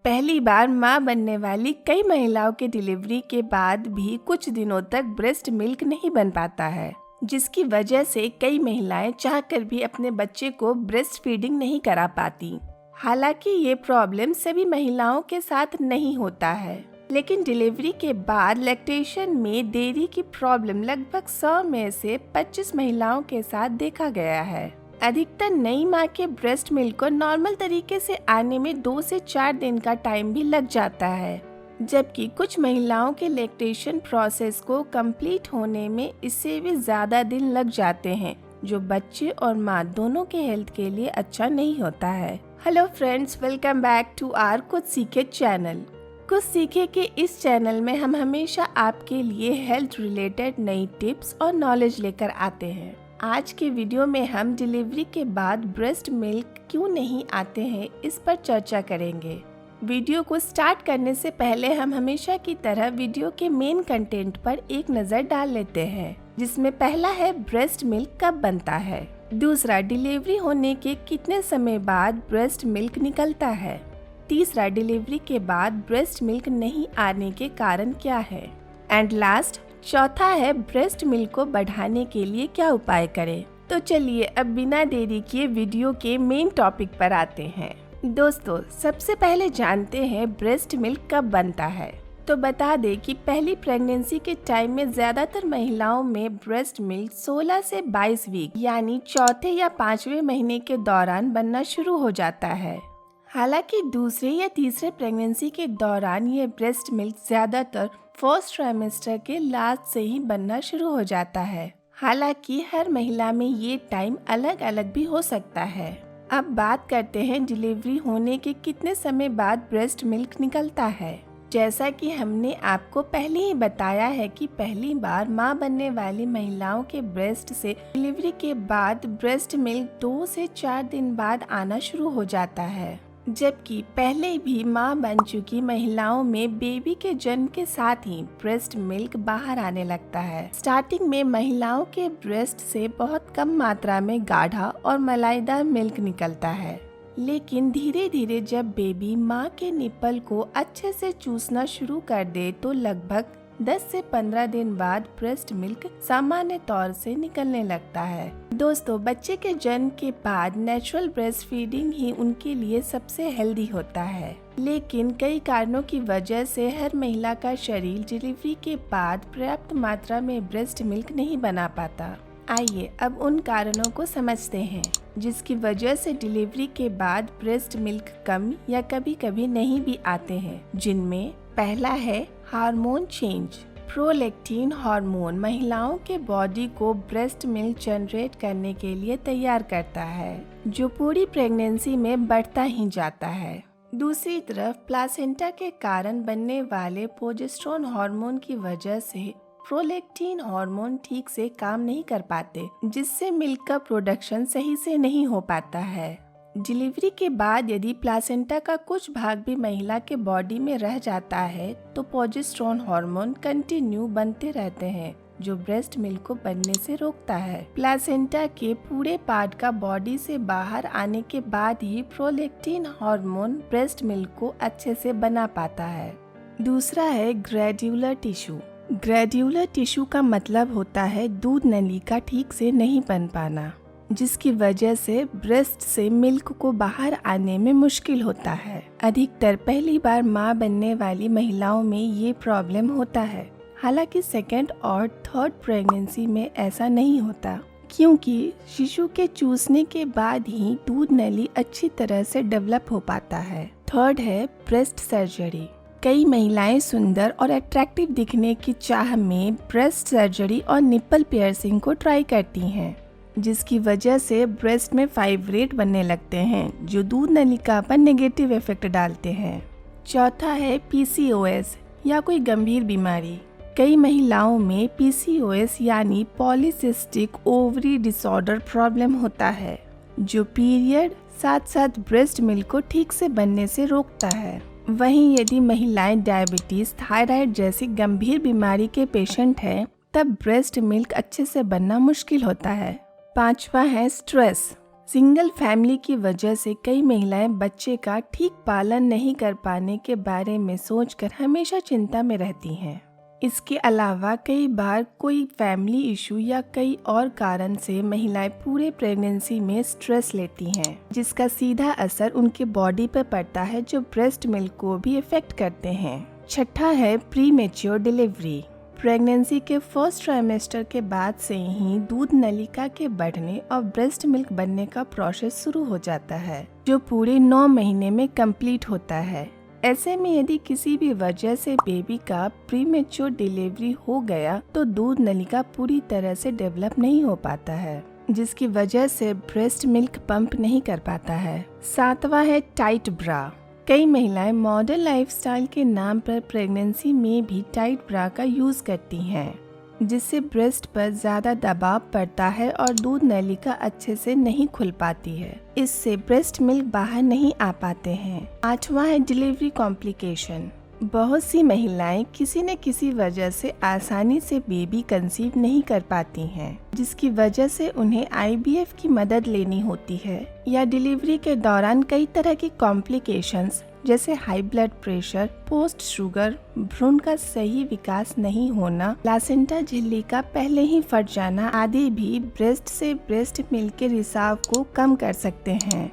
पहली बार मां बनने वाली कई महिलाओं के डिलीवरी के बाद भी कुछ दिनों तक ब्रेस्ट मिल्क नहीं बन पाता है, जिसकी वजह से कई महिलाएं चाहकर भी अपने बच्चे को ब्रेस्ट फीडिंग नहीं करा पाती। हालांकि ये प्रॉब्लम सभी महिलाओं के साथ नहीं होता है, लेकिन डिलीवरी के बाद लैक्टेशन में देरी की प्रॉब्लम लगभग 100 में से 25 महिलाओं के साथ देखा गया है। अधिकतर नई मां के ब्रेस्ट मिल्क को नॉर्मल तरीके से आने में 2 से 4 दिन का टाइम भी लग जाता है, जबकि कुछ महिलाओं के लैक्टेशन प्रोसेस को कंप्लीट होने में इससे भी ज्यादा दिन लग जाते हैं, जो बच्चे और मां दोनों के हेल्थ के लिए अच्छा नहीं होता है। Hello friends, welcome back to our कुछ सीखे चैनल। कुछ सीखे के इस चैनल में हम हमेशा आपके लिए हेल्थ रिलेटेड नई टिप्स और नॉलेज लेकर आते हैं। आज के वीडियो में हम डिलीवरी के बाद ब्रेस्ट मिल्क क्यों नहीं आते हैं, इस पर चर्चा करेंगे। वीडियो को स्टार्ट करने से पहले हम हमेशा की तरह वीडियो के मेन कंटेंट पर एक नज़र डाल लेते हैं, जिसमें पहला है ब्रेस्ट मिल्क कब बनता है, दूसरा डिलीवरी होने के कितने समय बाद ब्रेस्ट मिल्क निकलता है, तीसरा डिलीवरी के बाद ब्रेस्ट मिल्क नहीं आने के कारण क्या है, एंड लास्ट चौथा है ब्रेस्ट मिल्क को बढ़ाने के लिए क्या उपाय करें। तो चलिए अब बिना देरी किए वीडियो के मेन टॉपिक पर आते हैं। दोस्तों, सबसे पहले जानते हैं ब्रेस्ट मिल्क कब बनता है। तो बता दें कि पहली प्रेगनेंसी के टाइम में ज्यादातर महिलाओं में ब्रेस्ट मिल्क 16 से 22 वीक यानी चौथे या 5वें महीने के दौरान बनना शुरू हो जाता है। हालांकि दूसरे या तीसरे प्रेगनेंसी के दौरान ये ब्रेस्ट मिल्क ज्यादातर फर्स्ट ट्राइमेस्टर के लास्ट से ही बनना शुरू हो जाता है। हालांकि हर महिला में ये टाइम अलग अलग भी हो सकता है। अब बात करते हैं डिलीवरी होने के कितने समय बाद ब्रेस्ट मिल्क निकलता है। जैसा कि हमने आपको पहले ही बताया है कि पहली बार मां बनने वाली महिलाओं के ब्रेस्ट से डिलीवरी के बाद ब्रेस्ट मिल्क 2 से 4 दिन बाद आना शुरू हो जाता है, जबकि पहले भी मां बन चुकी महिलाओं में बेबी के जन्म के साथ ही ब्रेस्ट मिल्क बाहर आने लगता है। स्टार्टिंग में महिलाओं के ब्रेस्ट से बहुत कम मात्रा में गाढ़ा और मलाईदार मिल्क निकलता है, लेकिन धीरे धीरे जब बेबी मां के निप्पल को अच्छे से चूसना शुरू कर दे तो लगभग 10 से 15 दिन बाद ब्रेस्ट मिल्क सामान्य तौर से निकलने लगता है। दोस्तों, बच्चे के जन्म के बाद नेचुरल ब्रेस्ट फीडिंग ही उनके लिए सबसे हेल्दी होता है, लेकिन कई कारणों की वजह से हर महिला का शरीर डिलीवरी के बाद पर्याप्त मात्रा में ब्रेस्ट मिल्क नहीं बना पाता। आइए अब उन कारणों को समझते हैं जिसकी वजह से डिलीवरी के बाद ब्रेस्ट मिल्क कम या कभी कभी नहीं भी आते हैं, जिनमें पहला है हार्मोन चेंज। प्रोलैक्टिन हार्मोन महिलाओं के बॉडी को ब्रेस्ट मिल्क जनरेट करने के लिए तैयार करता है, जो पूरी प्रेगनेंसी में बढ़ता ही जाता है। दूसरी तरफ प्लासेंटा के कारण बनने वाले प्रोजेस्टेरोन हार्मोन की वजह से प्रोलैक्टिन हार्मोन ठीक से काम नहीं कर पाते, जिससे मिल्क का प्रोडक्शन सही से नहीं हो पाता है। डिलीवरी के बाद यदि प्लासेंटा का कुछ भाग भी महिला के बॉडी में रह जाता है तो प्रोजेस्टेरोन हार्मोन कंटिन्यू बनते रहते हैं, जो ब्रेस्ट मिल्क को बनने से रोकता है। प्लासेंटा के पूरे पार्ट का बॉडी से बाहर आने के बाद ही प्रोलैक्टिन हार्मोन ब्रेस्ट मिल्क को अच्छे से बना पाता है। दूसरा है ग्लैंडुलर टिश्यू। ग्लैंडुलर टिश्यू का मतलब होता है दूध नली का ठीक से नहीं बन पाना, जिसकी वजह से ब्रेस्ट से मिल्क को बाहर आने में मुश्किल होता है। अधिकतर पहली बार मां बनने वाली महिलाओं में ये प्रॉब्लम होता है। हालांकि सेकेंड और थर्ड प्रेगनेंसी में ऐसा नहीं होता, क्योंकि शिशु के चूसने के बाद ही दूध नली अच्छी तरह से डेवलप हो पाता है। थर्ड है ब्रेस्ट सर्जरी। कई महिलाएं सुंदर और अट्रैक्टिव दिखने की चाह में ब्रेस्ट सर्जरी और निप्पल पियर्सिंग को ट्राई करती हैं, जिसकी वजह से ब्रेस्ट में फाइब्रेट बनने लगते हैं, जो दूध नलिका पर नेगेटिव इफेक्ट डालते हैं। चौथा है PCOS या कोई गंभीर बीमारी। कई महिलाओं में PCOS यानी पॉलीसिस्टिक ओवरी डिसऑर्डर प्रॉब्लम होता है, जो पीरियड साथ साथ ब्रेस्ट मिल्क को ठीक से बनने से रोकता है। वहीं यदि महिलाएं डायबिटीज, थायराइड जैसी गंभीर बीमारी के पेशेंट हैं, तब ब्रेस्ट मिल्क अच्छे से बनना मुश्किल होता है। पांचवा है स्ट्रेस। सिंगल फैमिली की वजह से कई महिलाएं बच्चे का ठीक पालन नहीं कर पाने के बारे में सोचकर हमेशा चिंता में रहती हैं। इसके अलावा कई बार कोई फैमिली इशू या कई और कारण से महिलाएं पूरे प्रेगनेंसी में स्ट्रेस लेती हैं, जिसका सीधा असर उनके बॉडी पर पड़ता है, जो ब्रेस्ट मिल्क को भी इफेक्ट करते हैं। छठा है प्रीमेच्योर डिलीवरी। प्रेगनेंसी के फर्स्ट ट्राइमेस्टर के बाद से ही दूध नलिका के बढ़ने और ब्रेस्ट मिल्क बनने का प्रोसेस शुरू हो जाता है, जो पूरे 9 महीने में कंप्लीट होता है। ऐसे में यदि किसी भी वजह से बेबी का प्रीमेच्योर डिलीवरी हो गया तो दूध नलिका पूरी तरह से डेवलप नहीं हो पाता है, जिसकी वजह से ब्रेस्ट मिल्क पंप नहीं कर पाता है। सातवां है टाइट ब्रा। कई महिलाएं मॉडर्न लाइफस्टाइल के नाम पर प्रेगनेंसी में भी टाइट ब्रा का यूज करती हैं, जिससे ब्रेस्ट पर ज्यादा दबाव पड़ता है और दूध नलिका अच्छे से नहीं खुल पाती है। इससे ब्रेस्ट मिल्क बाहर नहीं आ पाते हैं। आठवां है डिलीवरी कॉम्प्लिकेशन। बहुत सी महिलाएं किसी न किसी वजह से आसानी से बेबी कंसीव नहीं कर पाती हैं, जिसकी वजह से उन्हें IVF की मदद लेनी होती है, या डिलीवरी के दौरान कई तरह की कॉम्प्लिकेशंस जैसे high blood pressure, post sugar, भ्रूण का सही विकास नहीं होना, प्लासेंटा झिल्ली का पहले ही फट जाना आदि भी ब्रेस्ट से ब्रेस्ट मिल्क के रिसाव को कम कर सकते हैं।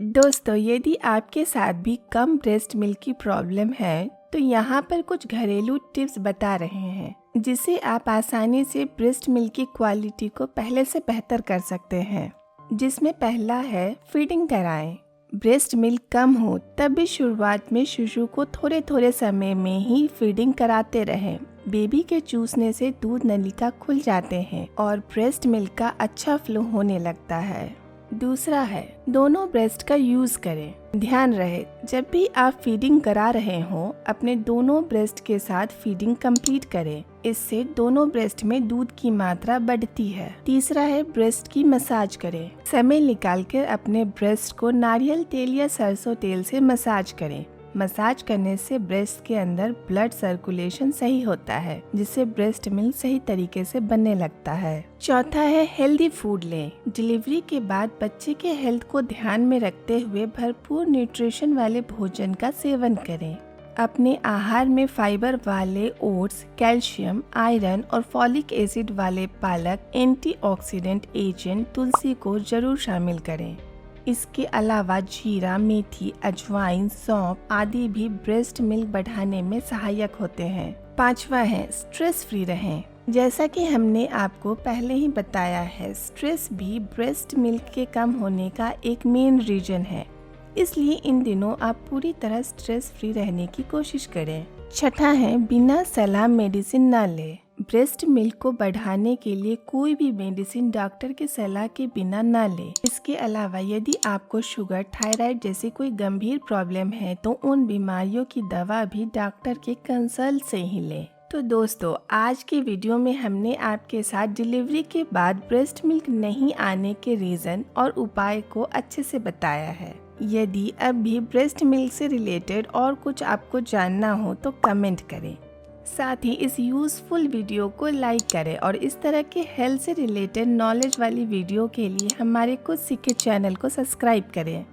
दोस्तों, यदि आपके साथ भी कम ब्रेस्ट मिल्क की प्रॉब्लम है तो यहाँ पर कुछ घरेलू टिप्स बता रहे हैं, जिससे आप आसानी से ब्रेस्ट मिल्क की क्वालिटी को पहले से बेहतर कर सकते हैं। जिसमें पहला है फीडिंग कराएं। ब्रेस्ट मिल्क कम हो तब भी शुरुआत में शिशु को थोड़े थोड़े समय में ही फीडिंग कराते रहें। बेबी के चूसने से दूध नलिका खुल जाते हैं और ब्रेस्ट मिल्क का अच्छा फ्लो होने लगता है। दूसरा है दोनों ब्रेस्ट का यूज करें। ध्यान रहे, जब भी आप फीडिंग करा रहे हों, अपने दोनों ब्रेस्ट के साथ फीडिंग कंप्लीट करें। इससे दोनों ब्रेस्ट में दूध की मात्रा बढ़ती है। तीसरा है ब्रेस्ट की मसाज करें। समय निकालकर अपने ब्रेस्ट को नारियल तेल या सरसों तेल से मसाज करें। मसाज करने से ब्रेस्ट के अंदर ब्लड सर्कुलेशन सही होता है, जिससे ब्रेस्ट मिल्क सही तरीके से बनने लगता है। चौथा है हेल्दी फूड लें। डिलीवरी के बाद बच्चे के हेल्थ को ध्यान में रखते हुए भरपूर न्यूट्रिशन वाले भोजन का सेवन करें। अपने आहार में फाइबर वाले ओट्स, कैल्शियम, आयरन और फॉलिक एसिड वाले पालक, एंटीऑक्सीडेंट एजेंट तुलसी को जरूर शामिल करें। इसके अलावा जीरा, मेथी, अजवाइन, सौंफ आदि भी ब्रेस्ट मिल्क बढ़ाने में सहायक होते हैं। पांचवा है स्ट्रेस फ्री रहें। जैसा कि हमने आपको पहले ही बताया है, स्ट्रेस भी ब्रेस्ट मिल्क के कम होने का एक मेन रीजन है। इसलिए इन दिनों आप पूरी तरह स्ट्रेस फ्री रहने की कोशिश करें। छठा है बिना सलाह मेडिसिन न लें। ब्रेस्ट मिल्क को बढ़ाने के लिए कोई भी मेडिसिन डॉक्टर के सलाह के बिना न लें। इसके अलावा यदि आपको शुगर, थायराइड जैसी कोई गंभीर प्रॉब्लम है तो उन बीमारियों की दवा भी डॉक्टर के कंसल्ट से ही लें। तो दोस्तों, आज के वीडियो में हमने आपके साथ डिलीवरी के बाद ब्रेस्ट मिल्क नहीं आने के रीजन और उपाय को अच्छे से बताया है। यदि अब भी ब्रेस्ट मिल्क से रिलेटेड और कुछ आपको जानना हो तो कमेंट करें। साथ ही इस यूजफुल वीडियो को लाइक करें और इस तरह के हेल्थ से रिलेटेड नॉलेज वाली वीडियो के लिए हमारे कुछ सीखे चैनल को सब्सक्राइब करें।